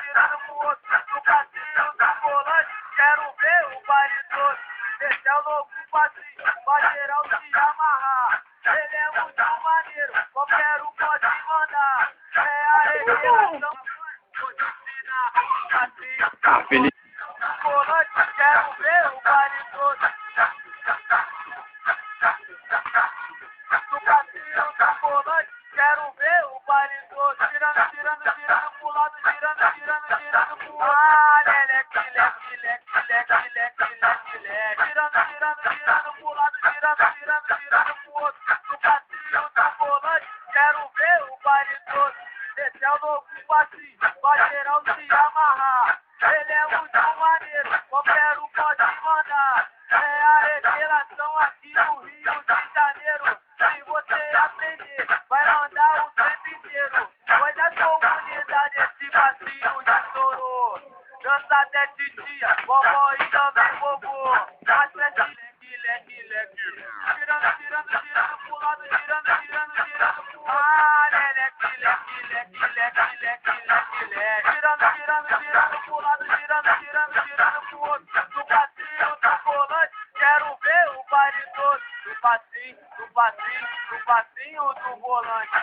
girando pro outro. No passinho do volante, quero ver o baile todo. Esse é o novo passinho, pra geral se amarrar. Ele é muito maneiro, qualquer um pode mandar. É a revelação, vou te ensinar. Passinho do volante, quero ver o baile todo. No passinho do volante, quero ver o baile todo. Girando pro lado, girando pro outro. Ah, leque, leque, leque, leque, leque, leque, leque. Girando pro lado, girando pro outro. No passinho do volante, quero ver o baile todo. Esse é o novo passinho, pra geral se amarrar. Ele é muito maneiro, qualquer um pode mandar. É a revelação aqui no Rio de Janeiro. Se você aprender, vai mandar o tempo inteiro. Pois a comunidade esse passinho estourou. Dança até de dia, vovó e também vovô. Mas é leque, leque, leque. Girando pro lado, girando pro outro. Ah, leque, leque, leque, leque, leque, leque, leque. Girando pro lado, girando pro outro. No passinho do volante, quero ver o baile todo. No passinho do volante.